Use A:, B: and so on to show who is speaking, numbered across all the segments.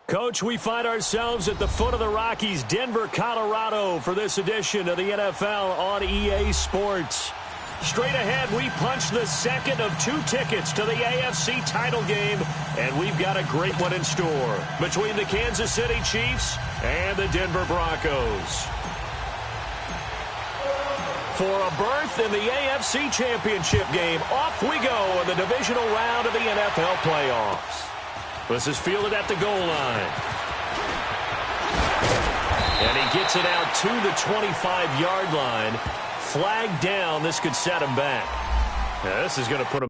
A: Coach, we find ourselves at the foot of the Rockies, Denver, Colorado, for this edition of the NFL on EA Sports. Straight ahead, we punch the second of 2 tickets to the AFC title game, and we've got a great one in store between the Kansas City Chiefs and the Denver Broncos. For a berth in the AFC Championship game, off we go in the divisional round of the NFL playoffs. This is fielded at the goal line. And he gets it out to the 25-yard line. Flag down. This could set him back. Now, this is going to put him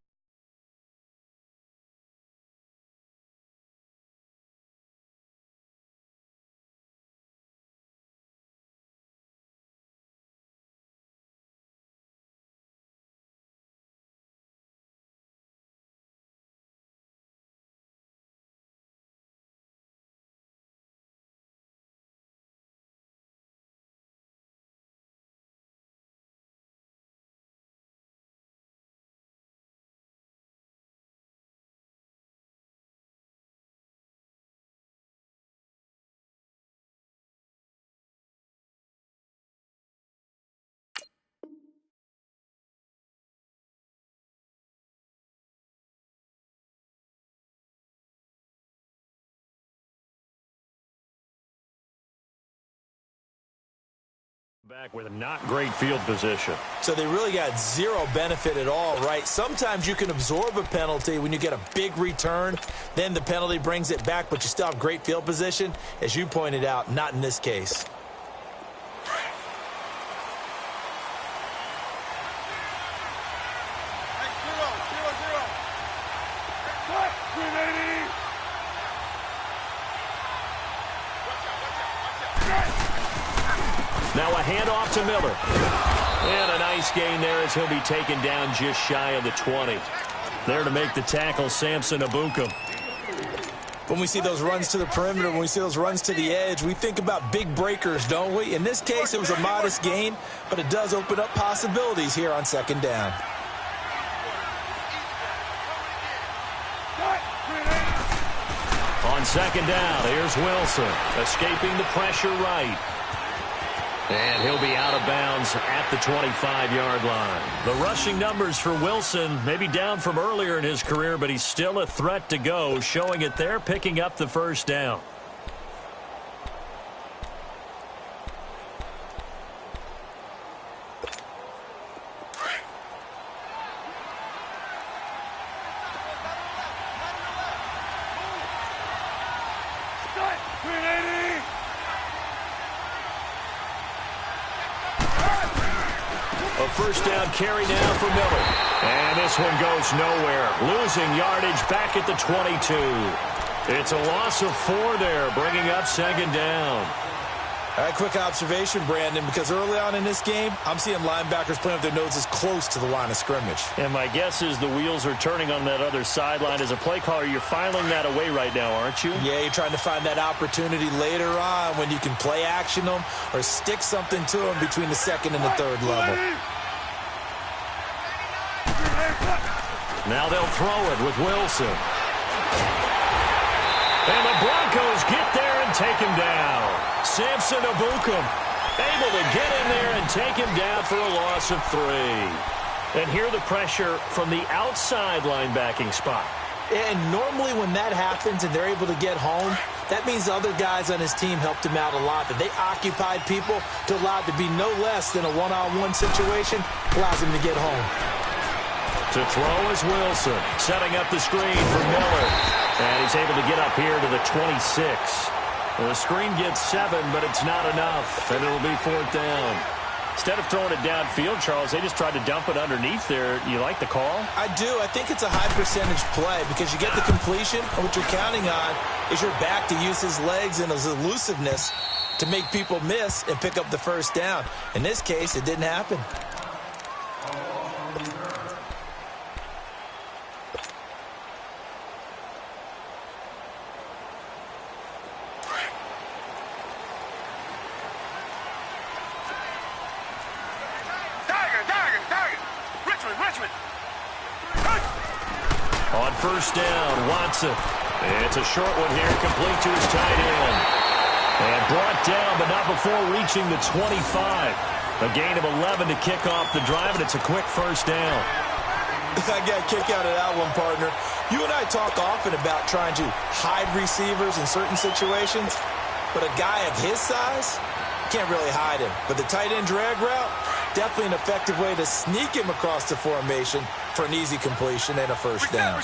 A: back with a not great field position.
B: So they really got zero benefit at all, right? Sometimes you can absorb a penalty when you get a big return. Then the penalty brings it back, but you still have great field position. As you pointed out, not in this case.
A: Now a handoff to Miller. And a nice gain there as he'll be taken down just shy of the 20. There to make the tackle, Samson Ebukam.
B: When we see those runs to the perimeter, when we see those runs to the edge, we think about big breakers, don't we? In this case, it was a modest gain, but it does open up possibilities here on second down.
A: On second down, here's Wilson, escaping the pressure right. And he'll be out of bounds at the 25-yard line. The rushing numbers for Wilson may be down from earlier in his career, but he's still a threat to go, showing it there, picking up the first down. A first down carry now for Miller. And this one goes nowhere. Losing yardage back at the 22. It's a loss of 4 there, bringing up second down.
B: All right, quick observation, Brandon, because early on in this game, I'm seeing linebackers playing with their noses close to the line of scrimmage.
A: And my guess is the wheels are turning on that other sideline. As a play caller, you're filing that away right now, aren't you?
B: Yeah, you're trying to find that opportunity later on when you can play action them or stick something to them between the second and the third level.
A: Now they'll throw it with Wilson. And the Broncos get there and take him down. Samson Ebukam able to get in there and take him down for a loss of 3. And here the pressure from the outside linebacking spot.
B: And normally when that happens and they're able to get home, that means other guys on his team helped him out a lot. That they occupied people to allow it to be no less than a one-on-one situation, allows him to get home.
A: To throw is Wilson, setting up the screen for Miller. And he's able to get up here to the 26. Well, the screen gets 7, but it's not enough, and it'll be 4th down. Instead of throwing it downfield, Charles, they just tried to dump it underneath there. You like the call?
B: I do. I think it's a high percentage play because you get the completion, and what you're counting on is your back to use his legs and his elusiveness to make people miss and pick up the first down. In this case, it didn't happen.
A: On first down, Watson. It's a short one here, complete to his tight end. And brought down, but not before reaching the 25. A gain of 11 to kick off the drive, and it's a quick first down.
B: I got a kick out of that one, partner. You and I talk often about trying to hide receivers in certain situations, but a guy of his size, can't really hide him. But the tight end drag route, definitely an effective way to sneak him across the formation for an easy completion and a first down.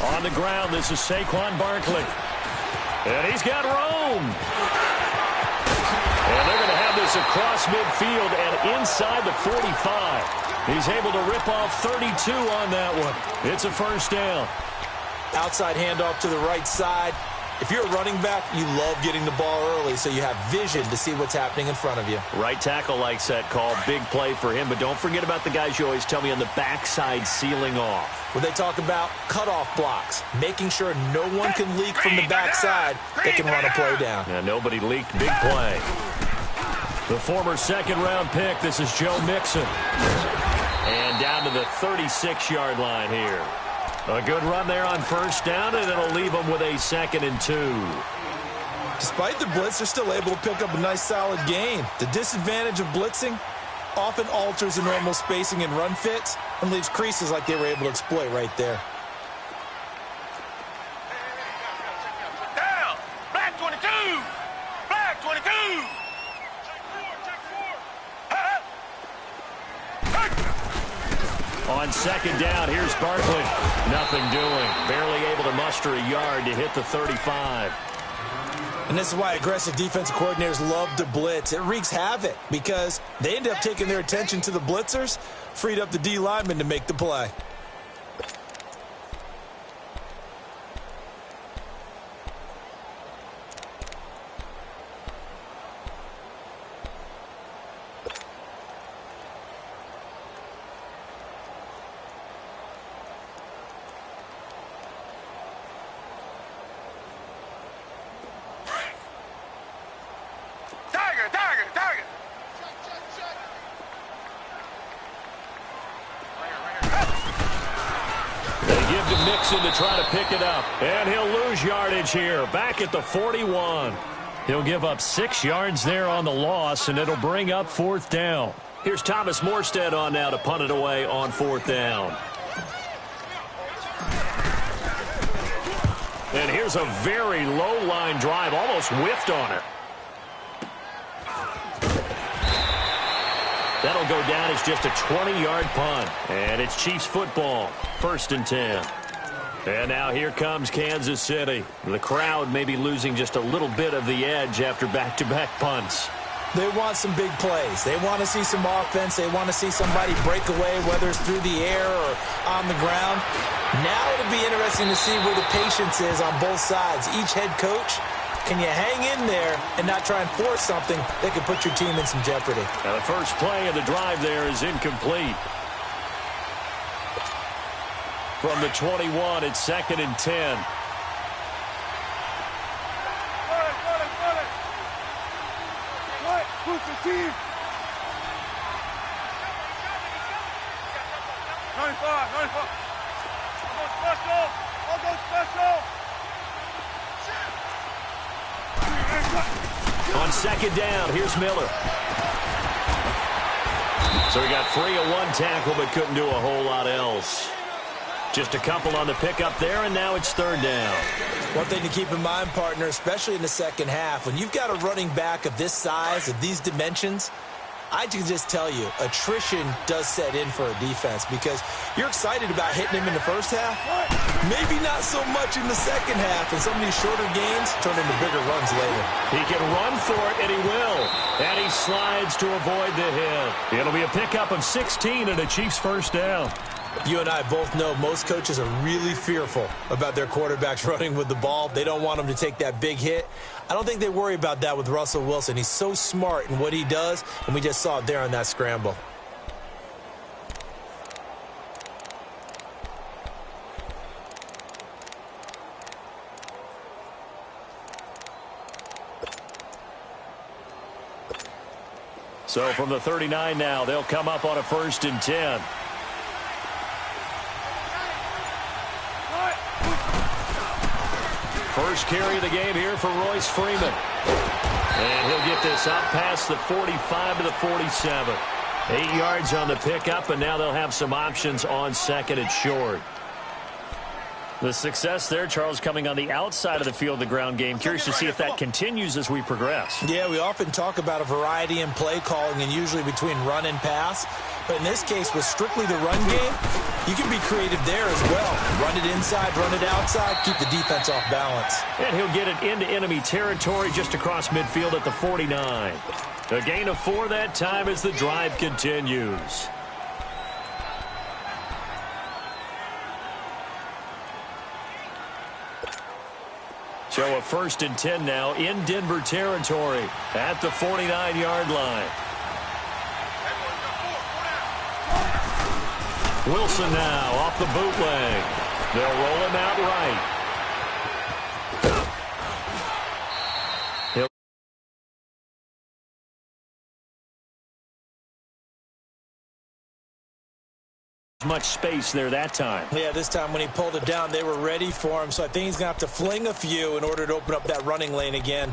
A: On the ground, this is Saquon Barkley. And he's got room. And they're going to have this across midfield and inside the 45. He's able to rip off 32 on that one. It's a first down.
B: Outside handoff to the right side. If you're a running back, you love getting the ball early so you have vision to see what's happening in front of you.
A: Right tackle likes that call. Big play for him. But don't forget about the guys you always tell me on the backside sealing off.
B: When they talk about cutoff blocks, making sure no one can leak from the backside, they can run a play down.
A: Yeah, nobody leaked. Big play. The former second-round pick, this is Joe Mixon. And down to the 36-yard line here. A good run there on first down, and it'll leave them with a 2nd and 2.
B: Despite the blitz, they're still able to pick up a nice, solid gain. The disadvantage of blitzing often alters the normal spacing and run fits and leaves creases like they were able to exploit right there.
C: Down! Black 22! Black 22!
A: On second down, here's Barkley. Nothing doing. Barely able to muster a yard to hit the 35.
B: And this is why aggressive defensive coordinators love to blitz. It wreaks havoc because they end up taking their attention to the blitzers, freed up the D lineman to make the play.
A: To try to pick it up, and he'll lose yardage here back at the 41. He'll give up 6 yards there on the loss, and it'll bring up 4th down. Here's Thomas Morstead on now to punt it away on 4th down. And here's a very low line drive, almost whiffed on it. That'll go down as just a 20-yard punt, and it's Chiefs football, 1st and 10. And now here comes Kansas City. The crowd may be losing just a little bit of the edge after back-to-back punts.
B: They want some big plays. They want to see some offense. They want to see somebody break away, whether it's through the air or on the ground. Now it'll be interesting to see where the patience is on both sides. Each head coach, can you hang in there and not try and force something that could put your team in some jeopardy?
A: Now the first play of the drive there is incomplete. From the 21, it's 2nd and 10.
C: Who's the team? 95. I'll go special.
A: On second down, here's Miller. So he got free of one tackle, but couldn't do a whole lot else. Just a couple on the pickup there, and now it's 3rd down.
B: One thing to keep in mind, partner, especially in the second half, when you've got a running back of this size, of these dimensions, I can just tell you, attrition does set in for a defense because you're excited about hitting him in the first half. Maybe not so much in the second half, and some of these shorter gains turn into bigger runs later.
A: He can run for it, and he will. And he slides to avoid the hit. It'll be a pickup of 16 and a Chiefs first down.
B: You and I both know most coaches are really fearful about their quarterbacks running with the ball. They don't want them to take that big hit. I don't think they worry about that with Russell Wilson. He's so smart in what he does, and we just saw it there on that scramble.
A: So from the 39 now, they'll come up on a 1st and 10. First carry of the game here for Royce Freeman. And he'll get this up past the 45 to the 47. 8 yards on the pickup, and now they'll have some options on second and short. The success there, Charles, coming on the outside of the field, the ground game. Curious to see if that continues as we progress.
B: Yeah, we often talk about a variety in play calling and usually between run and pass. But in this case, with strictly the run game, you can be creative there as well. Run it inside, run it outside, keep the defense off balance.
A: And he'll get it into enemy territory just across midfield at the 49. A gain of 4 that time as the drive continues. So a 1st and 10 now in Denver territory at the 49-yard line. Wilson now off the bootleg. They'll roll him out right. Much space there that time.
B: Yeah, this time when he pulled it down, they were ready for him. So I think he's going to have to fling a few in order to open up that running lane again.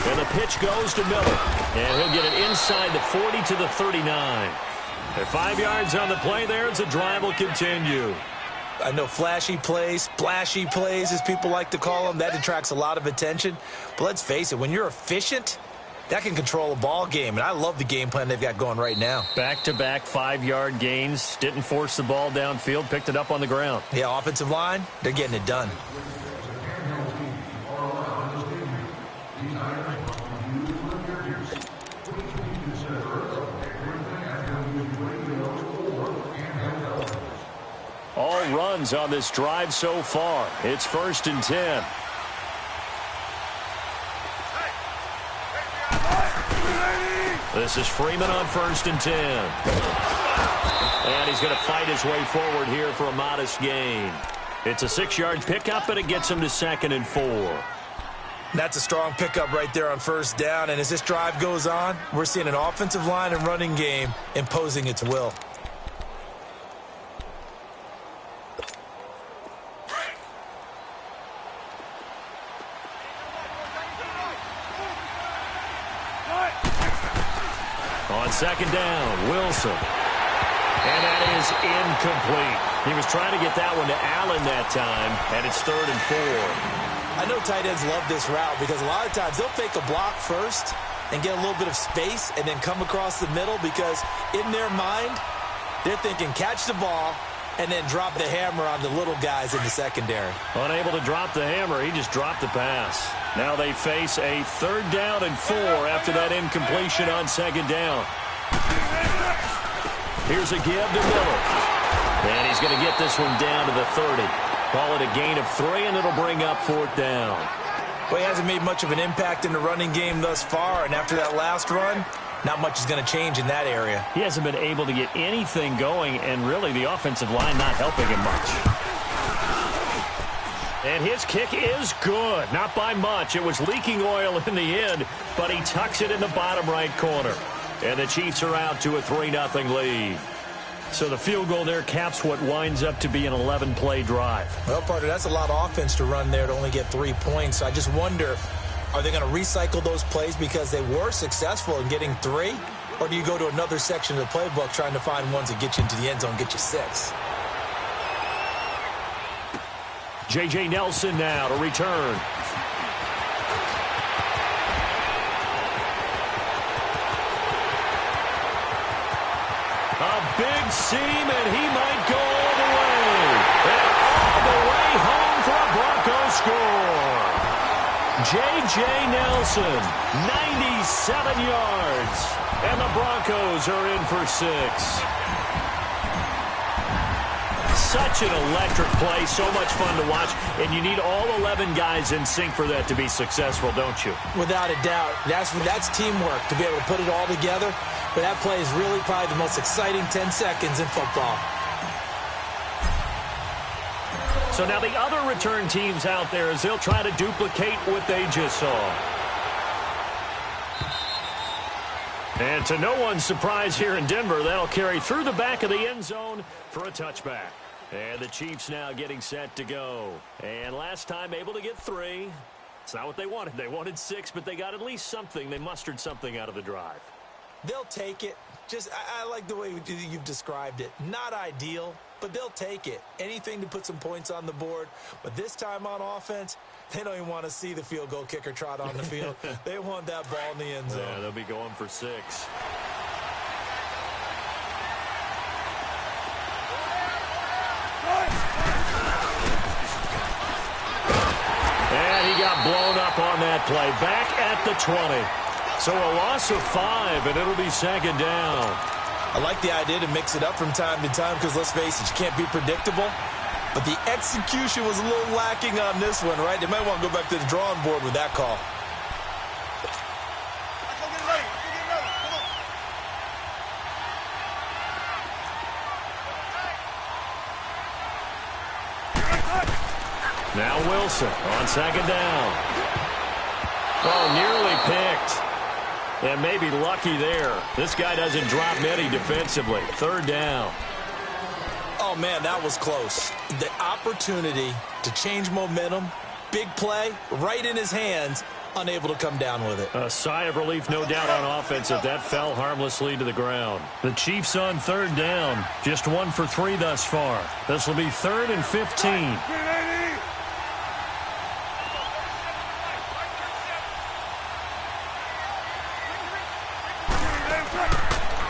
A: And the pitch goes to Miller. And he'll get it inside the 40 to the 39. They're 5 yards on the play there as the drive will continue.
B: I know flashy plays, splashy plays, as people like to call them, that attracts a lot of attention. But let's face it, when you're efficient, that can control a ball game. And I love the game plan they've got going right now.
A: Back-to-back 5-yard gains. Didn't force the ball downfield. Picked it up on the ground.
B: Yeah, offensive line, they're getting it done.
A: All runs on this drive so far. It's 1st and 10. This is Freeman on 1st and 10. And he's going to fight his way forward here for a modest gain. It's a 6-yard pickup, and it gets him to 2nd and 4.
B: That's a strong pickup right there on 1st down. And as this drive goes on, we're seeing an offensive line and running game imposing its will.
A: On 2nd down, Wilson. And that is incomplete. He was trying to get that one to Allen that time, and it's 3rd and 4.
B: I know tight ends love this route because a lot of times they'll fake a block first and get a little bit of space and then come across the middle because in their mind, they're thinking catch the ball and then drop the hammer on the little guys in the secondary.
A: Unable to drop the hammer, he just dropped the pass. Now they face a 3rd down and 4 after that incompletion on 2nd down. Here's a give to Miller. And he's going to get this one down to the 30. Call it a gain of 3, and it'll bring up 4th down.
B: Well, he hasn't made much of an impact in the running game thus far, and after that last run, not much is going to change in that area.
A: He hasn't been able to get anything going, and really the offensive line not helping him much. And his kick is good. Not by much. It was leaking oil in the end, but he tucks it in the bottom right corner. And the Chiefs are out to a 3-0 lead. So the field goal there caps what winds up to be an 11-play drive.
B: Well, partner, that's a lot of offense to run there to only get 3 points. I just wonder, are they going to recycle those plays because they were successful in getting 3? Or do you go to another section of the playbook trying to find ones that get you into the end zone, get you 6?
A: J.J. Nelson now to return. A big seam, and he might go all the way. And all the way home for a Broncos score. J.J. Nelson, 97 yards. And the Broncos are in for 6. Such an electric play, so much fun to watch, and you need all 11 guys in sync for that to be successful, don't you?
B: Without a doubt. That's teamwork to be able to put it all together, but that play is really probably the most exciting 10 seconds in football.
A: So So now the other return teams out there as they'll try to duplicate what they just saw. And to no one's surprise here in Denver, that'll carry through the back of the end zone for a touchback. And the Chiefs now getting set to go. And last time able to get 3. It's not what they wanted. They wanted 6, but they got at least something. They mustered something out of the drive.
B: They'll take it. I like the way you've described it. Not ideal, but they'll take it. Anything to put some points on the board. But this time on offense, they don't even want to see the field goal kicker trot on the field. They want that ball in the end zone.
A: Yeah, they'll be going for 6. And he got blown up on that play. Back at the 20. So a loss of 5, and it'll be second down.
B: I like the idea to mix it up from time to time because, let's face it, you can't be predictable. But the execution was a little lacking on this one, right? They might want to go back to the drawing board with that call.
A: Now Wilson on second down. Oh, nearly picked. And maybe lucky there. This guy doesn't drop many defensively. Third down.
B: Oh, man, that was close. The opportunity to change momentum, big play, right in his hands, unable to come down with it.
A: A sigh of relief, no doubt, on offense if that fell harmlessly to the ground. The Chiefs on third down. Just 1 for 3 thus far. This will be 3rd and 15.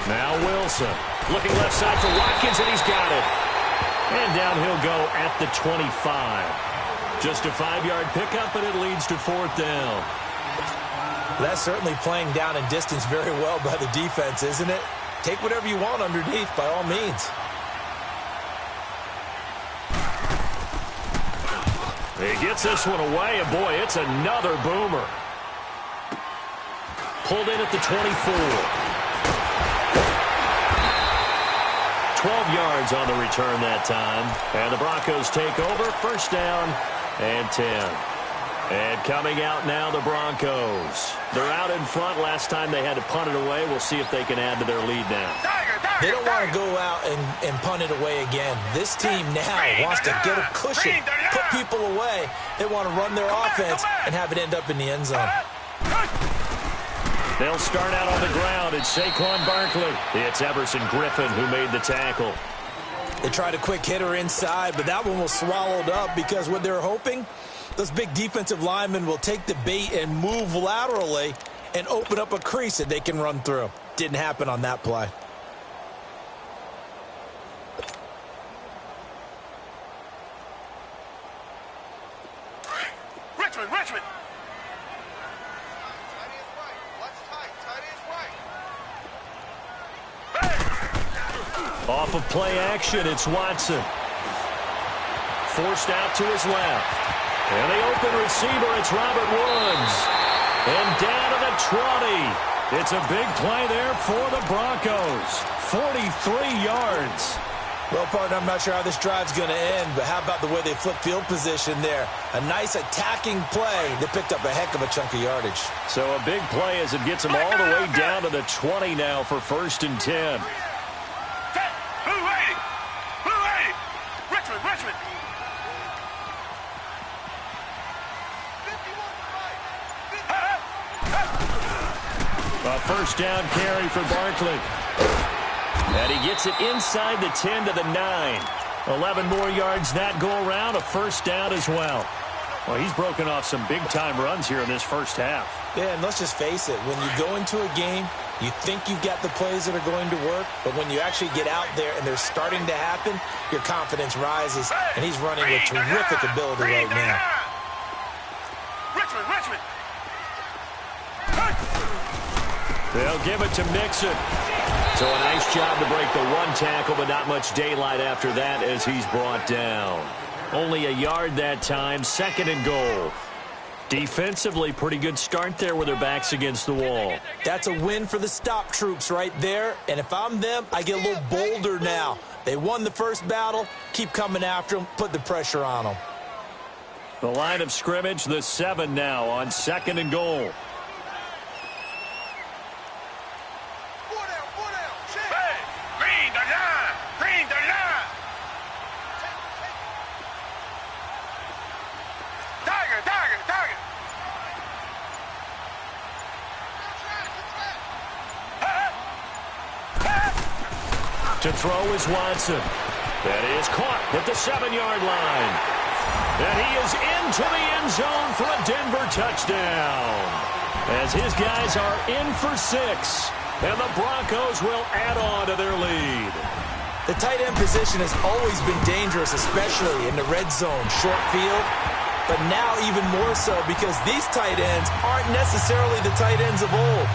A: Now Wilson looking left side for Watkins, and he's got it. And down he'll go at the 25. Just a 5-yard pickup, and it leads to 4th down.
B: That's certainly playing down in distance very well by the defense, isn't it? Take whatever you want underneath, by all means.
A: He gets this one away, and boy, it's another boomer. Pulled in at the 24. 12 yards on the return that time. And the Broncos take over. First down and 10. And coming out now, the Broncos. They're out in front. Last time they had to punt it away. We'll see if they can add to their lead now.
B: They don't want to go out and punt it away again. This team now wants to get a cushion, put people away. They want to run their offense and have it end up in the end zone.
A: They'll start out on the ground. It's Saquon Barkley. It's Everson Griffin who made the tackle.
B: They tried a quick hitter inside, but that one was swallowed up because what they're hoping, those big defensive linemen will take the bait and move laterally and open up a crease that they can run through. Didn't happen on that play.
C: Richmond.
A: Off of play action, it's Watson. Forced out to his left. And the open receiver, it's Robert Woods. And down to the 20. It's a big play there for the Broncos. 43 yards.
B: Well, partner, I'm not sure how this drive's going to end, but how about the way they flip field position there? A nice attacking play that picked up a heck of a chunk of yardage.
A: So a big play as it gets them all the way down to the 20 now for 1st and 10.
C: Richmond.
A: A first down carry for Barkley. And he gets it inside the 10 to the 9. 11 more yards that go around. A first down as well. Well, he's broken off some big-time runs here in this first half.
B: Yeah, and let's just face it. When you go into a game, you think you've got the plays that are going to work, but when you actually get out there and they're starting to happen, your confidence rises, and he's running with terrific ability right now.
C: Richmond.
A: They'll give it to Mixon. So a nice job to break the 1 tackle, but not much daylight after that as he's brought down. Only a yard that time, 2nd and goal. Defensively, pretty good start there with their backs against the wall.
B: That's a win for the stop troops right there. And if I'm them, I get a little bolder now. They won the first battle. Keep coming after them. Put the pressure on them.
A: The line of scrimmage, the 7 now on 2nd and goal.
C: Hey, green the line. Green the line. Tiger, tiger, tiger.
A: To throw is Watson. That is caught at the 7-yard line. And he is into the end zone for a Denver touchdown. As his guys are in for 6. And the Broncos will add on to their lead.
B: The tight end position has always been dangerous, especially in the red zone, short field. But now even more so because these tight ends aren't necessarily the tight ends of old.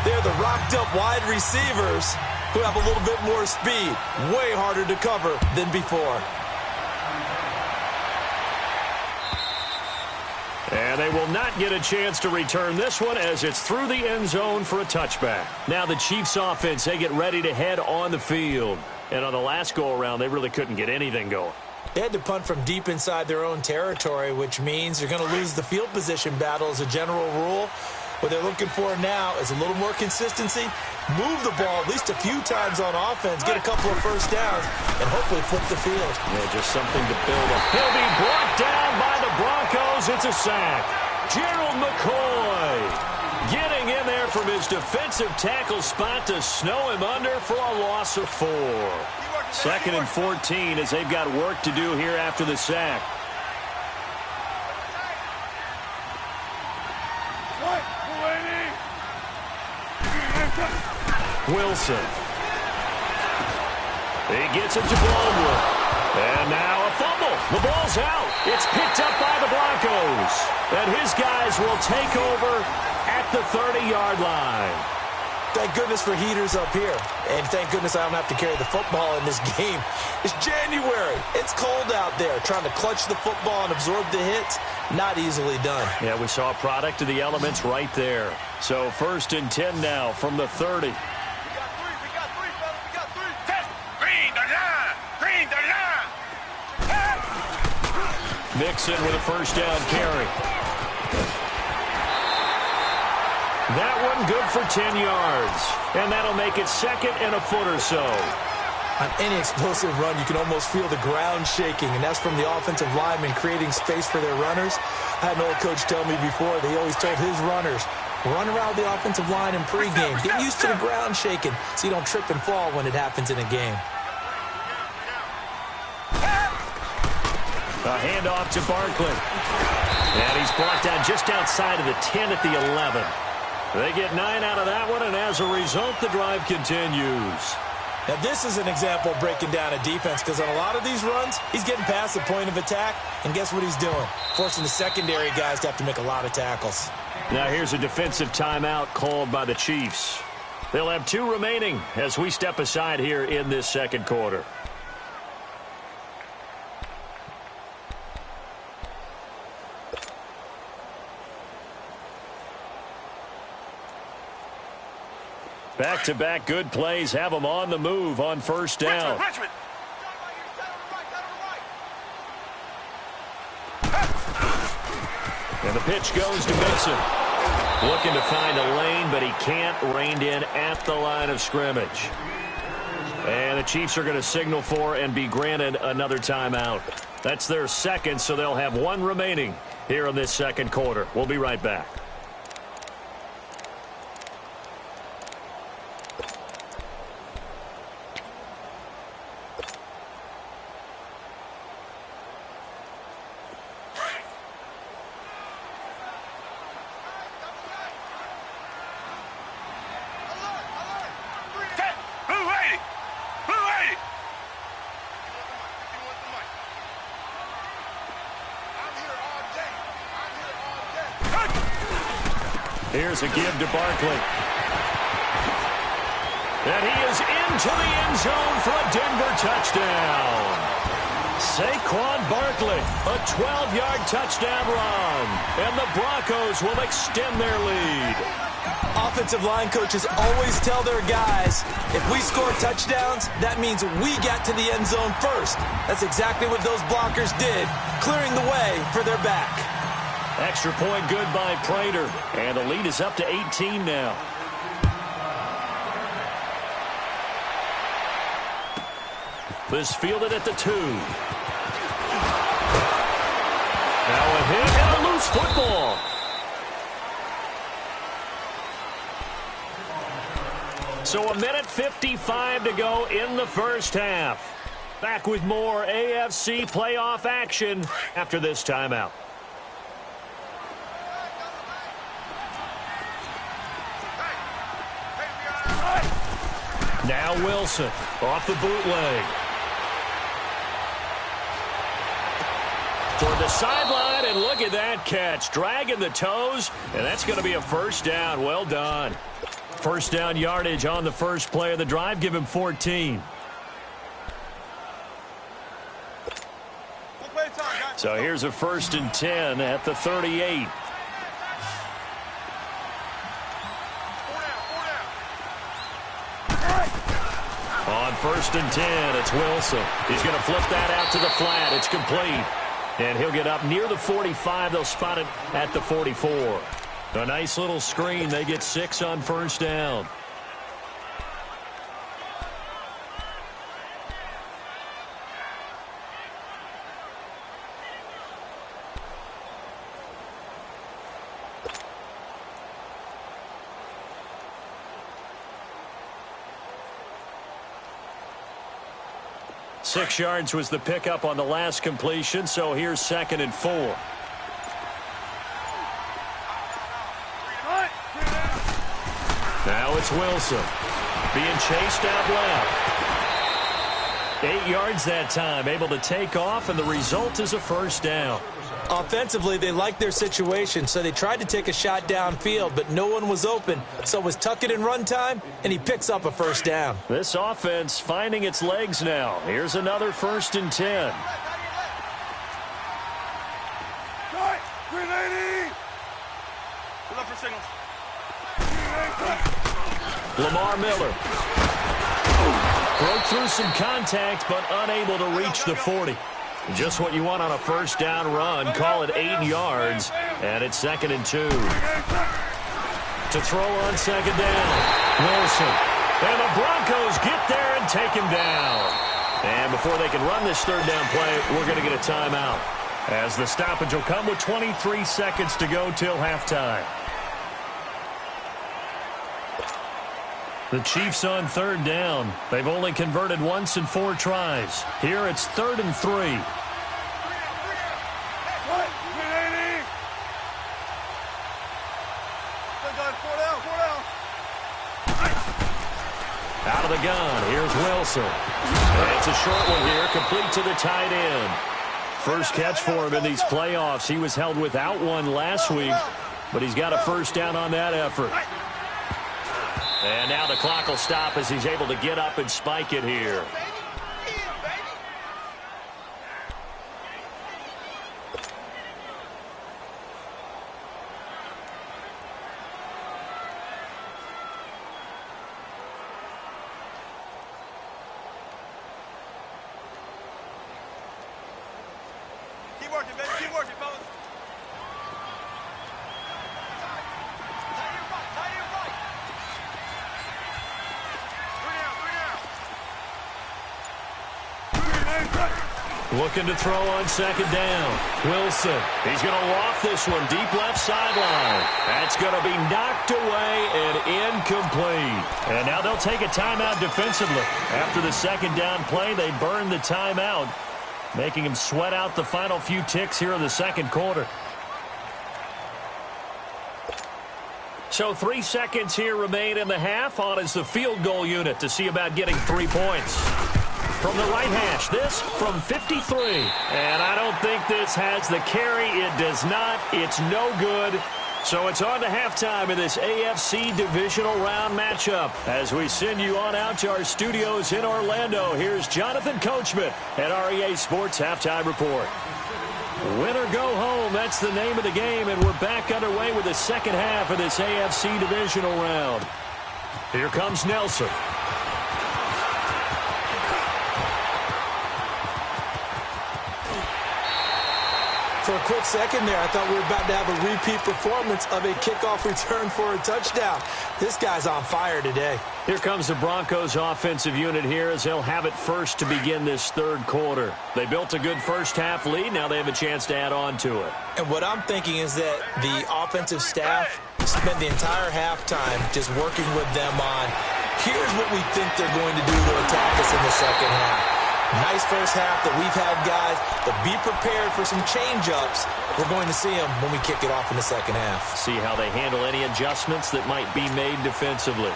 B: They're the rocked-up wide receivers who have a little bit more speed, way harder to cover than before.
A: And they will not get a chance to return this one as it's through the end zone for a touchback. Now the Chiefs offense, they get ready to head on the field. And on the last go-around, they really couldn't get anything going.
B: They had to punt from deep inside their own territory, which means you're going to lose the field position battle as a general rule. What they're looking for now is a little more consistency, move the ball at least a few times on offense, get a couple of first downs, and hopefully flip the field.
A: Yeah, just something to build up. He'll be brought down by the Broncos. It's a sack. Gerald McCoy getting in there from his defensive tackle spot to snow him under for a loss of 4. 2nd and 14 as they've got work to do here after the sack. Wilson. He gets it to Bloomwood. And now a fumble. The ball's out. It's picked up by the Broncos. And his guys will take over at the 30-yard line.
B: Thank goodness for heaters up here. And thank goodness I don't have to carry the football in this game. It's January. It's cold out there. Trying to clutch the football and absorb the hits, not easily done.
A: Yeah, we saw a product of the elements right there. So 1st and 10 now from the 30.
C: We got 3, fellas. We got 3. Green the line. Green the line.
A: Mixon with a first down carry. That one good for 10 yards. And that'll make it 2nd and a foot or so.
B: On any explosive run, you can almost feel the ground shaking, and that's from the offensive linemen creating space for their runners. I had an old coach tell me before, they always told his runners, run around the offensive line in pregame. Get used to the ground shaking so you don't trip and fall when it happens in a game.
A: A handoff to Barkley. And he's brought down just outside of the 10 at the 11. They get 9 out of that one, and as a result, the drive continues.
B: Now, this is an example of breaking down a defense because on a lot of these runs, he's getting past the point of attack, and guess what he's doing? Forcing the secondary guys to have to make a lot of tackles.
A: Now here's a defensive timeout called by the Chiefs. They'll have 2 remaining as we step aside here in this 2nd quarter. Back-to-back good plays have them on the move on first down.
C: Richmond.
A: And the pitch goes to Mixon. Looking to find a lane, but he can't. Reined in at the line of scrimmage. And the Chiefs are going to signal for and be granted another timeout. That's their 2nd, so they'll have 1 remaining here in this 2nd quarter. We'll be right back. Here's a give to Barkley. And he is into the end zone for a Denver touchdown. Saquon Barkley, a 12-yard touchdown run. And the Broncos will extend their lead.
B: Offensive line coaches always tell their guys, if we score touchdowns, that means we got to the end zone first. That's exactly what those blockers did, clearing the way for their back.
A: Extra point good by Prater, and the lead is up to 18 now. This fielded at the 2. Now a hit and a loose football. So a minute 55 to go in the first half. Back with more AFC playoff action after this timeout. Now Wilson off the bootleg. Toward the sideline, and look at that catch. Dragging the toes, and that's going to be a first down. Well done. First down yardage on the first play of the drive. Give him 14. So here's a 1st and 10 at the 38. On 1st and 10, it's Wilson. He's going to flip that out to the flat. It's complete. And he'll get up near the 45. They'll spot it at the 44. A nice little screen. They get 6 on first down. Six yards was the pickup on the last completion, so here's 2nd and 4. Now it's Wilson being chased out left. 8 yards that time, able to take off, and the result is a first down.
B: Offensively, they liked their situation, so they tried to take a shot downfield, but no one was open. So it was tuck it in run time, and he picks up a first down.
A: This offense finding its legs now. Here's another 1st and 10. Lamar Miller broke through some contact, but unable to reach the 40. Just what you want on a first down run. Call it 8 yards, and it's 2nd and 2. To throw on 2nd down, Wilson. And the Broncos get there and take him down. And before they can run this 3rd down play, we're going to get a timeout, as the stoppage will come with 23 seconds to go till halftime. The Chiefs on 3rd down. They've only converted once in 4 tries. Here it's 3rd and 3. Out of the gun, here's Wilson. And it's a short one here, complete to the tight end. First catch for him in these playoffs. He was held without one last week, but he's got a first down on that effort. And now the clock will stop as he's able to get up and spike it here.
C: Keep working, baby. Keep working, fellas.
A: Looking to throw on 2nd down. Wilson. He's going to loft this one deep left sideline. That's going to be knocked away and incomplete. And now they'll take a timeout defensively. After the 2nd down play, they burn the timeout, making him sweat out the final few ticks here in the 2nd quarter. So 3 seconds here remain in the half. On is the field goal unit to see about getting 3 points. From the right hash, this from 53. And I don't think this has the carry. It does not. It's no good. So it's on to halftime in this AFC Divisional Round matchup. As we send you on out to our studios in Orlando, here's Jonathan Coachman at REA Sports Halftime Report. Win or go home, that's the name of the game, and we're back underway with the second half of this AFC Divisional round. Here comes Nelson.
B: For a quick second there, I thought we were about to have a repeat performance of a kickoff return for a touchdown. This guy's on fire today.
A: Here comes the Broncos offensive unit here as they'll have it first to begin this third quarter. They built a good first half lead. Now they have a chance to add on to it.
B: And what I'm thinking is that the offensive staff spent the entire halftime just working with them on, here's what we think they're going to do to attack us in the second half. Nice first half that we've had, guys, but be prepared for some change-ups. We're going to see them when we kick it off in the second half.
A: See how they handle any adjustments that might be made defensively.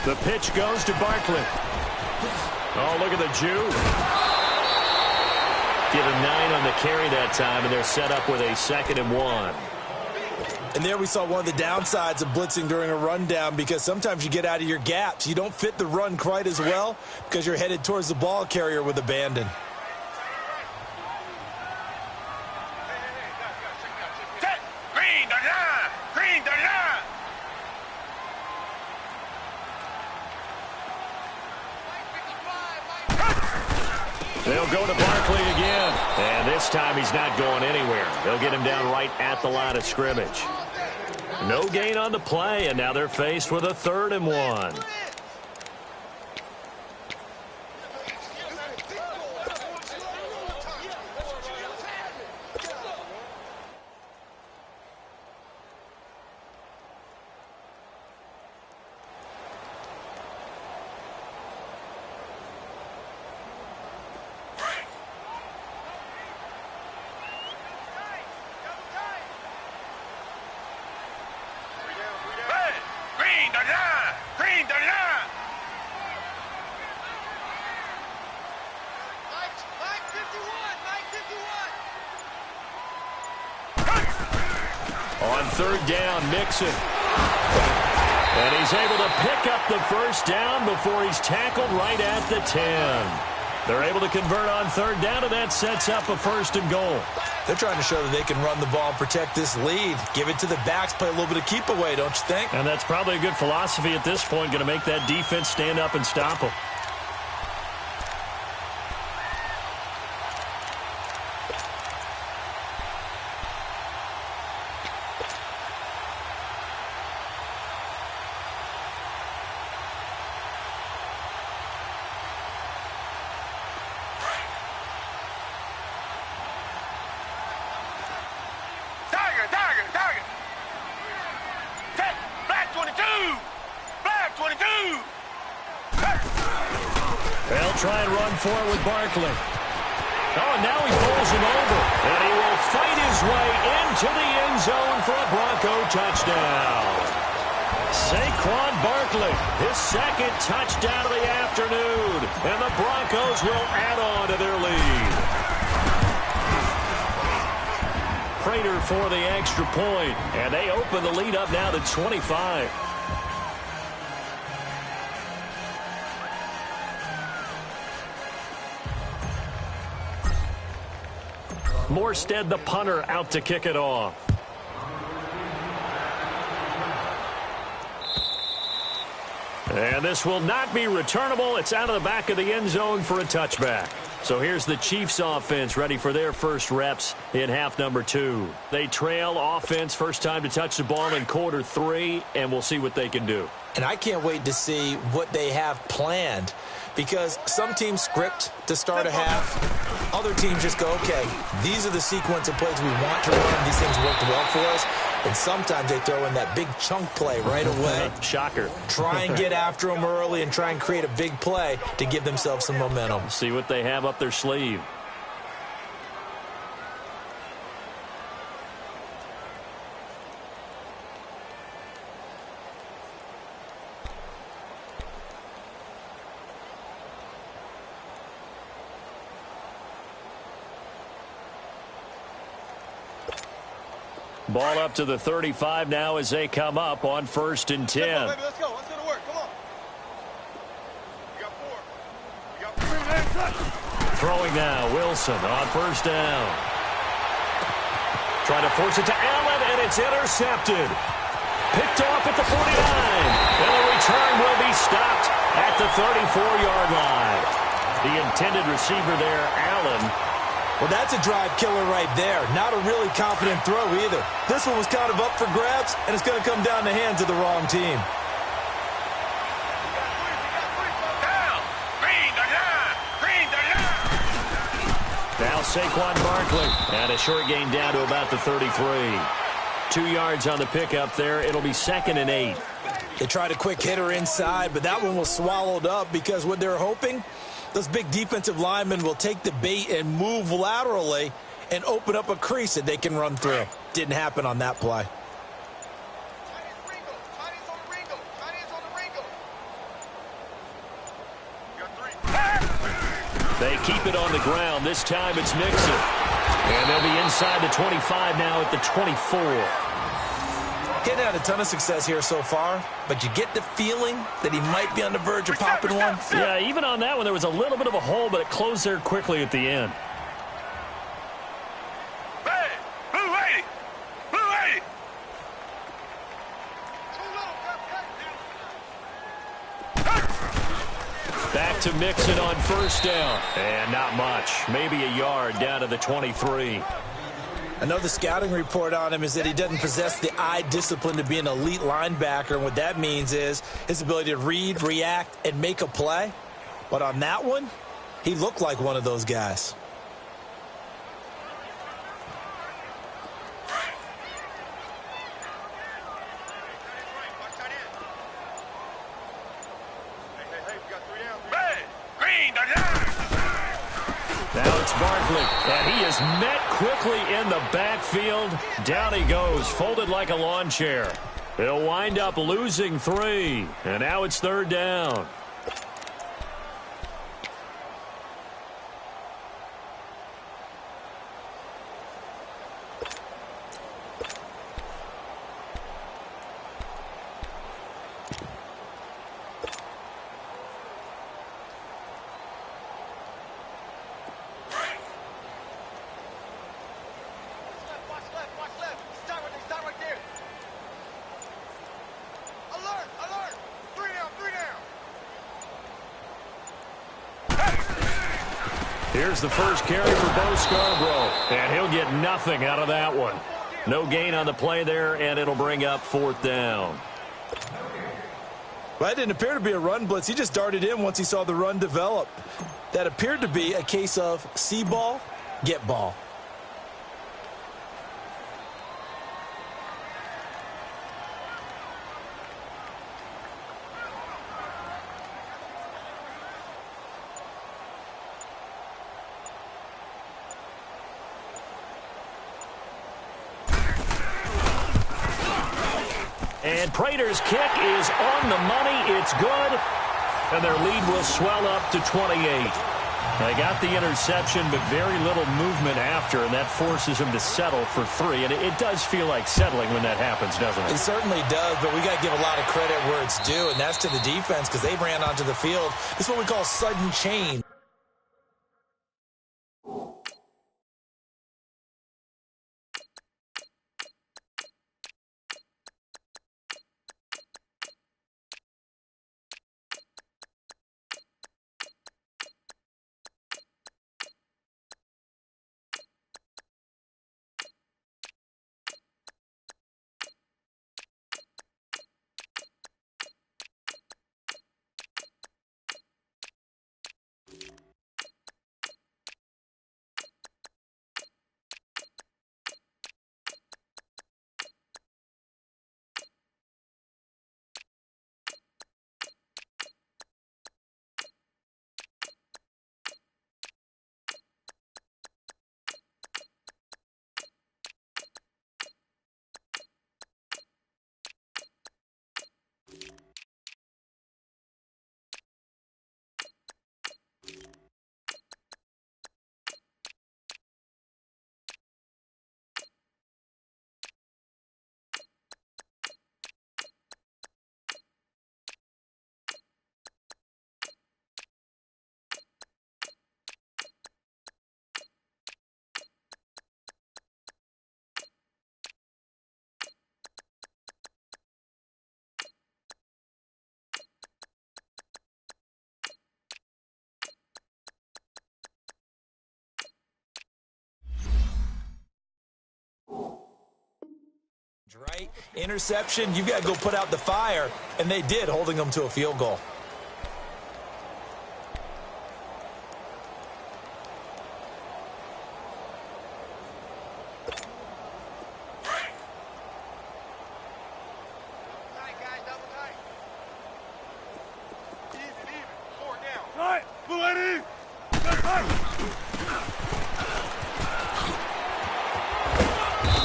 A: The pitch goes to Barkley. Oh, look at the Jew. Get a 9 on the carry that time, and they're set up with a 2nd and 1.
B: And there we saw one of the downsides of blitzing during a rundown, because sometimes you get out of your gaps. You don't fit the run quite as well because you're headed towards the ball carrier with abandon.
A: They'll go to Barkley again. And this time he's not going anywhere. They'll get him down right at the line of scrimmage. No gain on the play, and now they're faced with a 3rd and 1. On 3rd down, Mixon. And he's able to pick up the first down before he's tackled right at the 10. They're able to convert on 3rd down, and that sets up a 1st and goal.
B: They're trying to show that they can run the ball and protect this lead. Give it to the backs, play a little bit of keep away, don't you think?
A: And that's probably a good philosophy at this point, going to make that defense stand up and stop them. They'll try and run for it with Barkley. Oh, and now he bowls him over. And he will fight his way into the end zone for a Bronco touchdown. Saquon Barkley, his 2nd touchdown of the afternoon. And the Broncos will add on to their lead. Prater for the extra point. And they open the lead up now to 25. Morstead, the punter, out to kick it off. And this will not be returnable. It's out of the back of the end zone for a touchback. So here's the Chiefs offense ready for their first reps in half number 2. They trail offense, first time to touch the ball in quarter 3, and we'll see what they can do.
B: And I can't wait to see what they have planned, because some teams script to start a half. Other teams just go, okay, these are the sequence of plays we want to run. These things worked well for us. And sometimes they throw in that big chunk play right away.
A: Shocker.
B: Try and get after them early and try and create a big play to give themselves some momentum.
A: See what they have up their sleeve. Ball up to the 35 now as they come up on 1st and 10.
C: Let's go, baby. Let's go. Let's go to work. Come on. We got 4. We got 3.
A: Throwing now, Wilson on 1st down. Trying to force it to Allen, and it's intercepted. Picked off at the 49. And the return will be stopped at the 34-yard line. The intended receiver there, Allen.
B: Well, that's a drive killer right there. Not a really confident throw either. This one was kind of up for grabs, and it's going to come down the hands of the wrong team.
C: Down. Green the line. Green the line.
A: Now Saquon Barkley. And a short gain down to about the 33. 2 yards on the pickup there. It'll be 2nd and 8.
B: They tried a quick hitter inside, but that one was swallowed up because what they're hoping, those big defensive linemen will take the bait and move laterally and open up a crease that they can run through. Didn't happen on that play.
A: They keep it on the ground. This time it's Mixon. And they'll be inside the 25 now at the 24.
B: Getting had a ton of success here so far, but you get the feeling that he might be on the verge of popping one.
A: Yeah, even on that one, there was a little bit of a hole, but it closed there quickly at the end.
C: Hey, blue lady. Blue lady.
A: Back to Mixon on 1st down. And not much. Maybe a yard down to the 23.
B: I know the scouting report on him is that he doesn't possess the eye discipline to be an elite linebacker, and what that means is his ability to read, react, and make a play. But on that one, he looked like one of those guys.
A: Now it's Barkley, and he is met quickly in the backfield. Down he goes, folded like a lawn chair. He'll wind up losing 3, and now it's 3rd down. Here's the first carry for Bo Scarborough, and he'll get nothing out of that one. No gain on the play there, and it'll bring up 4th down.
B: Well, that didn't appear to be a run blitz. He just darted in once he saw the run develop. That appeared to be a case of see ball, get ball.
A: And Prater's kick is on the money. It's good. And their lead will swell up to 28. They got the interception, but very little movement after, and that forces them to settle for 3. And it does feel like settling when that happens, doesn't it?
B: It certainly does, but we got to give a lot of credit where it's due, and that's to the defense because they ran onto the field. This is what we call sudden change. Right? Interception, you've got to go put out the fire, and they did, holding them to a field goal.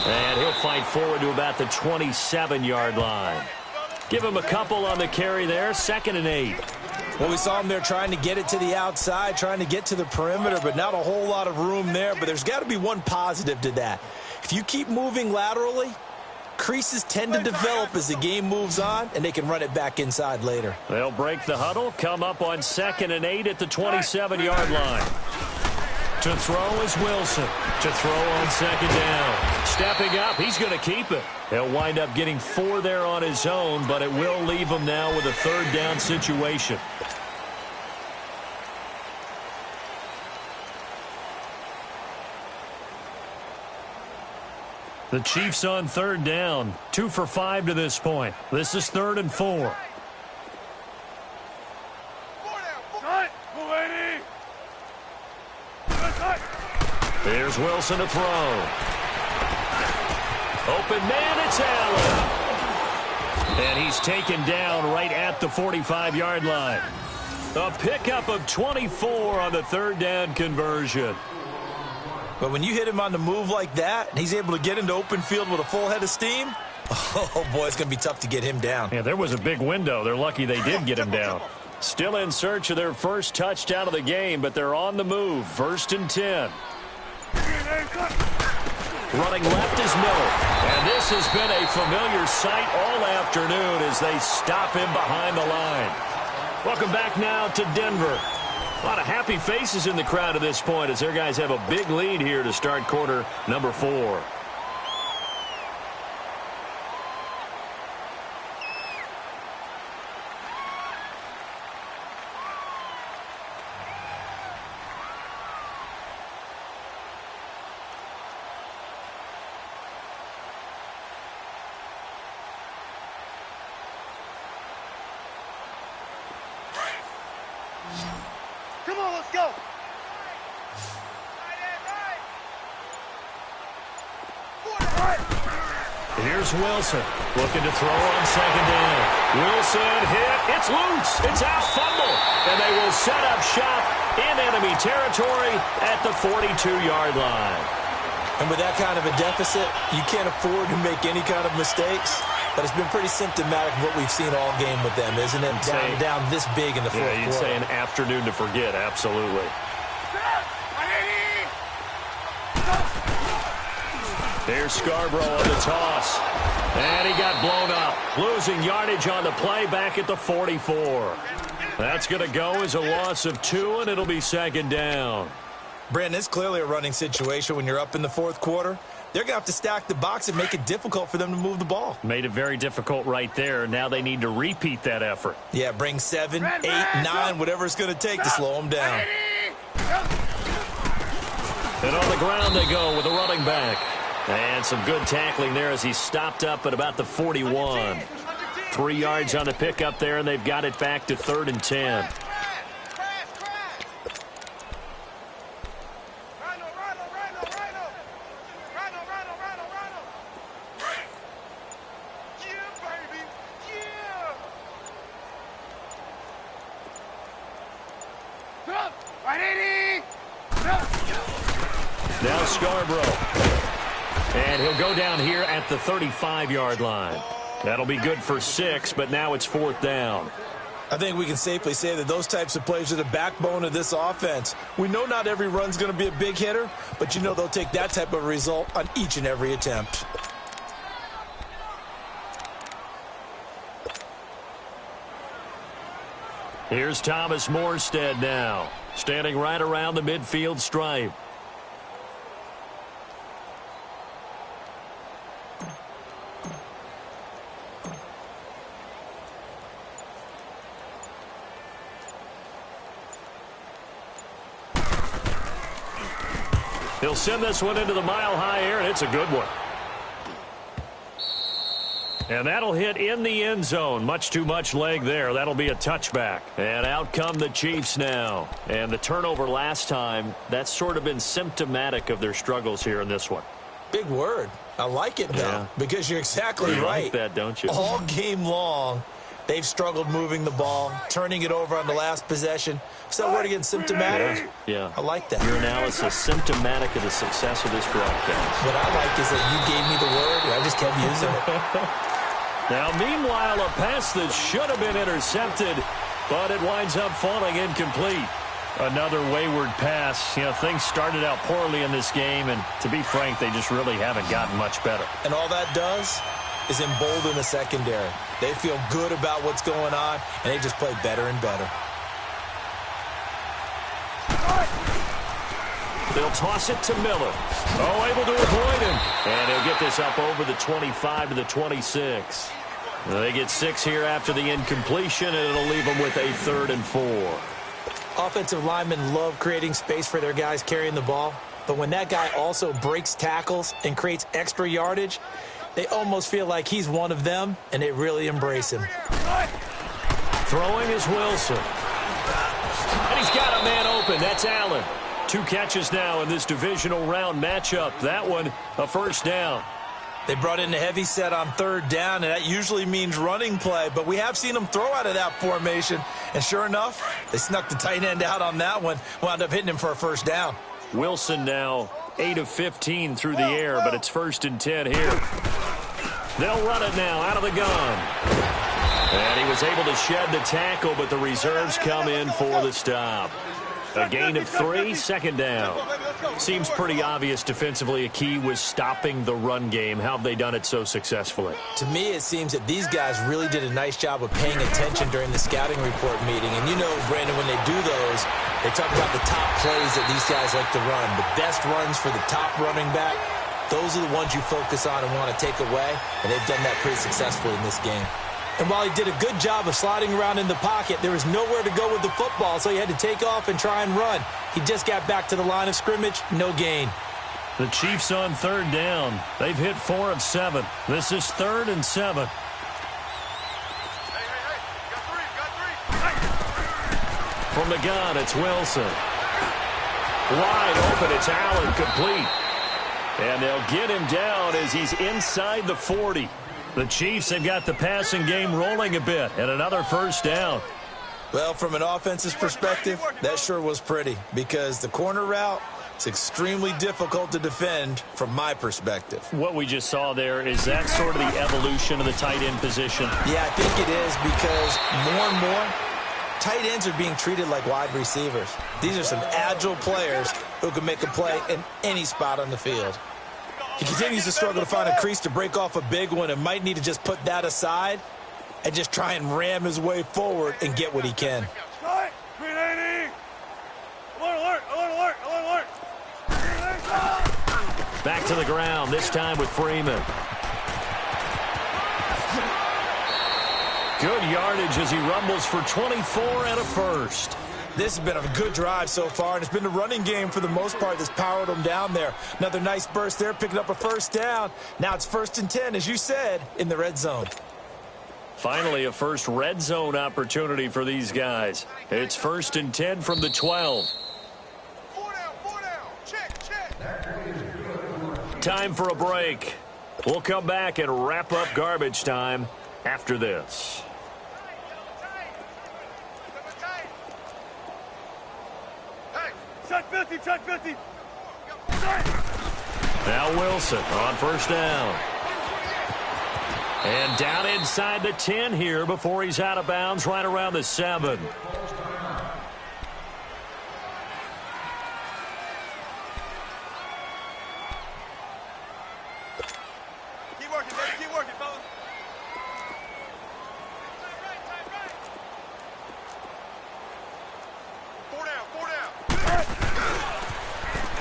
A: And he'll fight forward to about the 27-yard line. Give him a couple on the carry there, 2nd and 8.
B: Well, we saw him there trying to get it to the outside, trying to get to the perimeter, but not a whole lot of room there. But there's got to be one positive to that. If you keep moving laterally, creases tend to develop as the game moves on, and they can run it back inside later.
A: They'll break the huddle, come up on 2nd and 8 at the 27-yard line. To throw is Wilson. To throw on 2nd down. Stepping up, he's going to keep it. He'll wind up getting 4 there on his own, but it will leave him now with a 3rd down situation. The Chiefs on 3rd down. 2 for 5 to this point. This is 3rd and 4. Here's Wilson to throw. Open man, it's Allen. And he's taken down right at the 45-yard line. A pickup of 24 on the 3rd down conversion.
B: But when you hit him on the move like that, and he's able to get into open field with a full head of steam, oh, boy, it's going to be tough to get him down.
A: Yeah, there was a big window. They're lucky they did get him down. Still in search of their first touchdown of the game, but they're on the move. 1st and 10. Running left is Miller. And this has been a familiar sight all afternoon as they stop him behind the line. Welcome back now to Denver. A lot of happy faces in the crowd at this point as their guys have a big lead here to start quarter number 4.
C: Come on, let's go.
A: Here's Wilson looking to throw on 2nd down. Wilson hit. It's loose. It's out, fumble. And they will set up shop in enemy territory at the 42-yard line.
B: And with that kind of a deficit, you can't afford to make any kind of mistakes. But it's been pretty symptomatic of what we've seen all game with them, isn't it? Down this big in the fourth quarter.
A: Yeah, you'd say an afternoon to forget, absolutely. There's Scarborough on the toss. And he got blown up. Losing yardage on the play back at the 44. That's going to go as a loss of 2, and it'll be 2nd down.
B: Brandon, it's clearly a running situation when you're up in the fourth quarter. They're going to have to stack the box and make it difficult for them to move the ball.
A: Made it very difficult right there. Now they need to repeat that effort.
B: Yeah, bring 7, 8, 9, whatever it's going to take to slow them down.
A: And on the ground they go with a running back. And some good tackling there as he stopped up at about the 41. 3 yards on the pickup there, and they've got it back to 3rd and 10. Now Scarborough. And he'll go down here at the 35-yard line. That'll be good for 6, but now it's 4th down.
B: I think we can safely say that those types of plays are the backbone of this offense. We know not every run's going to be a big hitter, but you know they'll take that type of result on each and every attempt.
A: Here's Thomas Morstead now, standing right around the midfield stripe. He'll send this one into the mile-high air, and it's a good one. And that'll hit in the end zone. Much too much leg there. That'll be a touchback. And out come the Chiefs now. And the turnover last time, that's sort of been symptomatic of their struggles here in this one.
B: Big word. I like it, though, because you're exactly right.
A: You like that, don't you?
B: All game long, they've struggled moving the ball, turning it over on the last possession. Is that word again, symptomatic?
A: Yeah.
B: I like that.
A: Your analysis, symptomatic of the success of this broadcast.
B: What I like is that you gave me the word, and I just kept using it.
A: Now, meanwhile, a pass that should have been intercepted, but it winds up falling incomplete. Another wayward pass. You know, things started out poorly in this game, and to be frank, they just really haven't gotten much better.
B: And all that does is embolden the secondary. They feel good about what's going on, and they just play better and better.
A: They'll toss it to Miller. Oh, able to avoid him. And he'll get this up over the 25 to the 26. They get 6 here after the incompletion, and it'll leave them with a 3rd and 4.
B: Offensive linemen love creating space for their guys carrying the ball, but when that guy also breaks tackles and creates extra yardage, they almost feel like he's one of them, and they really embrace him.
A: Throwing is Wilson. And he's got a man open. That's Allen. 2 catches now in this divisional round matchup. That one, a first down.
B: They brought in a heavy set on 3rd down, and that usually means running play, but we have seen them throw out of that formation, and sure enough, they snuck the tight end out on that one, wound up hitting him for a first down.
A: Wilson now 8 of 15 through the air, but it's 1st and 10 here. They'll run it now out of the gun. And he was able to shed the tackle, but the reserves come in for the stop. A gain of 3, 2nd down. Seems pretty obvious defensively a key was stopping the run game. How have they done it so successfully?
B: To me, it seems that these guys really did a nice job of paying attention during the scouting report meeting. And you know, Brandon, when they do those, they talk about the top plays that these guys like to run. The best runs for the top running back, those are the ones you focus on and want to take away. And they've done that pretty successfully in this game. And while he did a good job of sliding around in the pocket, there was nowhere to go with the football, so he had to take off and try and run. He just got back to the line of scrimmage, no gain.
A: The Chiefs on 3rd down. They've hit 4 of 7. This is 3rd and 7. From the gun, it's Wilson. Wide open, it's Allen, complete. And they'll get him down as he's inside the 40. The Chiefs have got the passing game rolling a bit, and another first down.
B: Well, from an offensive perspective, that sure was pretty, because the corner route is extremely difficult to defend from my perspective.
A: What we just saw there, is that sort of the evolution of the tight end position?
B: Yeah, I think it is, because more and more, tight ends are being treated like wide receivers. These are some agile players who can make a play in any spot on the field. He continues to struggle to find a crease to break off a big one and might need to just put that aside and just try and ram his way forward and get what he can.
A: Back to the ground, this time with Freeman. Good yardage as he rumbles for 24 and a first.
B: This has been a good drive so far, and it's been the running game for the most part that's powered them down there. Another nice burst there, picking up a first down. Now it's 1st and 10, as you said, in the red zone.
A: Finally, a first red zone opportunity for these guys. It's 1st and 10 from the 12.
C: 4 down. Check.
A: Time for a break. We'll come back and wrap up garbage time after this.
C: Check 50.
A: Now Wilson on first down. And down inside the 10 here before he's out of bounds right around the 7.
C: Keep working, baby. Keep working, fellas. Four down.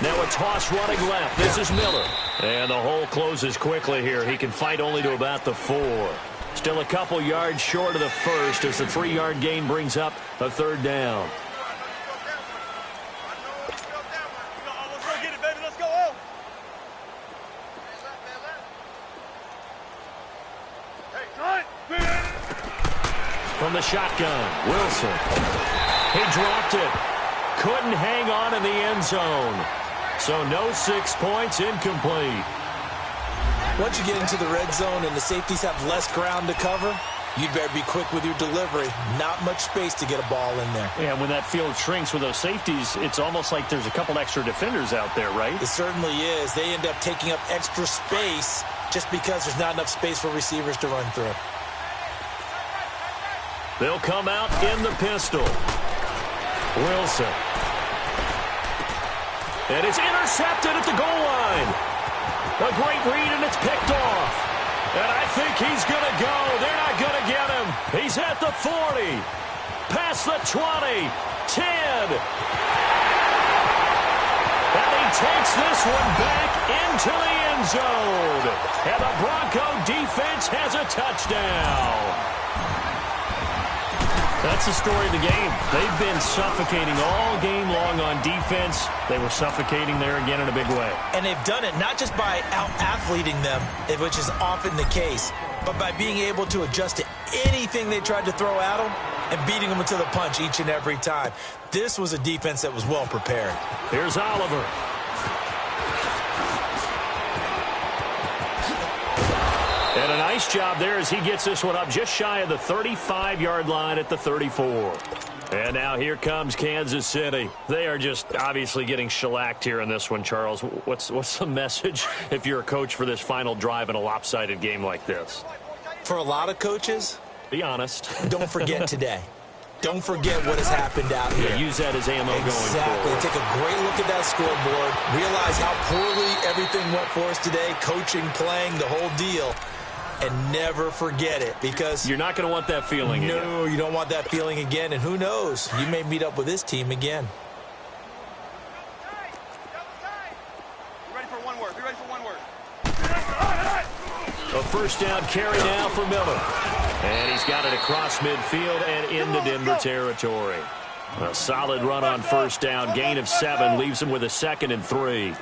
A: Now a toss running left. This is Miller. And the hole closes quickly here. He can fight only to about the 4. Still a couple yards short of the first as the 3-yard gain brings up a 3rd down.
C: Let's go get it, baby. Let's go. Hey,
A: From the shotgun, Wilson. He dropped it. Couldn't hang on in the end zone. So no 6 points, incomplete.
B: Once you get into the red zone and the safeties have less ground to cover, you'd better be quick with your delivery. Not much space to get a ball in there.
A: Yeah, when that field shrinks with those safeties, it's almost like there's a couple extra defenders out there, right?
B: It certainly is. They end up taking up extra space just because there's not enough space for receivers to run through.
A: They'll come out in the pistol. Wilson. And it's intercepted at the goal line. A great read, and it's picked off. And I think he's going to go. They're not going to get him. He's at the 40. Past the 20. 10. And he takes this one back into the end zone. And the Bronco defense has a touchdown. That's the story of the game. They've been suffocating all game long on defense. They were suffocating there again in a big way.
B: And they've done it not just by out-athleting them, which is often the case, but by being able to adjust to anything they tried to throw at them and beating them to the punch each and every time. This was a defense that was well prepared.
A: Here's Oliver. And a nice job there as he gets this one up just shy of the 35-yard line at the 34. And now here comes Kansas City. They are just obviously getting shellacked here in this one, Charles. What's the message if you're a coach for this final drive in a lopsided game like this?
B: For a lot of coaches,
A: be honest.
B: Don't forget today. Don't forget what has happened out here.
A: Yeah, use that as ammo going forward.
B: Exactly. Take a great look at that scoreboard. Realize how poorly everything went for us today. Coaching, playing, the whole deal. And never forget it, because
A: you're not going to want that feeling again.
B: No, you don't want that feeling again. And who knows? You may meet up with this team again.
C: Be ready for one word. Be ready for one word.
A: A first down carry now for Miller. And he's got it across midfield and into Denver territory. A solid run on first down. Gain of 7 leaves him with a 2nd and 3.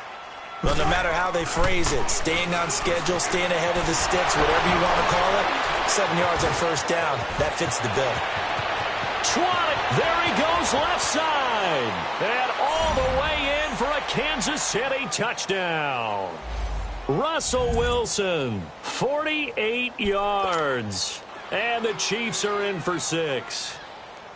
B: Well, no matter how they phrase it, staying on schedule, staying ahead of the sticks, whatever you want to call it, 7 yards on first down, that fits the bill.
A: There he goes left side. And all the way in for a Kansas City touchdown. Russell Wilson, 48 yards. And the Chiefs are in for 6.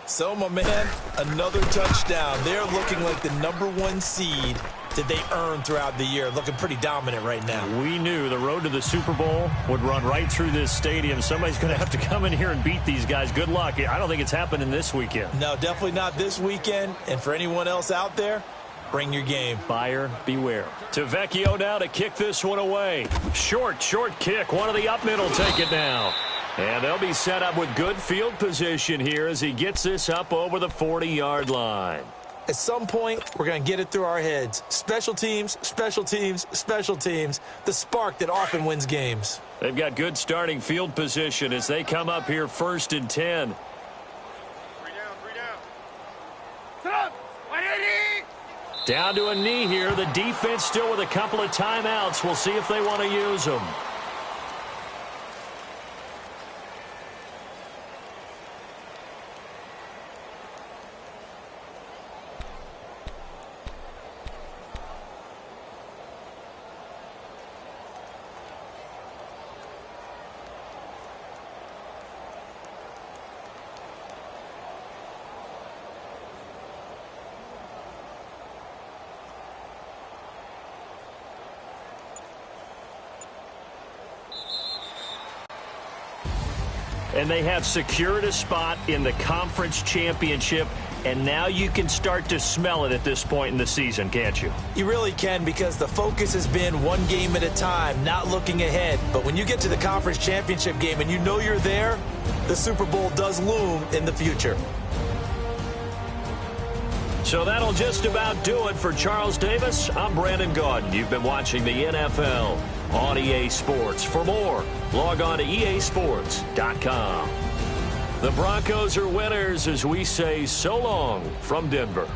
B: So, my man, another touchdown. They're looking like the #1 seed that they earned throughout the year. Looking pretty dominant right now.
A: We knew the road to the Super Bowl would run right through this stadium. Somebody's going to have to come in here and beat these guys. Good luck. I don't think it's happening this weekend.
B: No, definitely not this weekend. And for anyone else out there, bring your game.
A: Buyer beware. Tavecchio now to kick this one away. Short kick. One of the up middle take it now. And they'll be set up with good field position here as he gets this up over the 40-yard line.
B: At some point, we're going to get it through our heads. Special teams, special teams, special teams. The spark that often wins games.
A: They've got good starting field position as they come up here 1st and 10.
C: 3 down. Sit up. 180.
A: Down to a knee here. The defense still with a couple of timeouts. We'll see if they want to use them. And they have secured a spot in the conference championship, and now you can start to smell it at this point in the season, can't you?
B: You really can, because the focus has been one game at a time, not looking ahead. But when you get to the conference championship game and you know you're there, the Super Bowl does loom in the future.
A: So that'll just about do it for Charles Davis. I'm Brandon Gaudin. You've been watching the NFL on EA Sports. For more, log on to easports.com. The Broncos are winners as we say so long from Denver.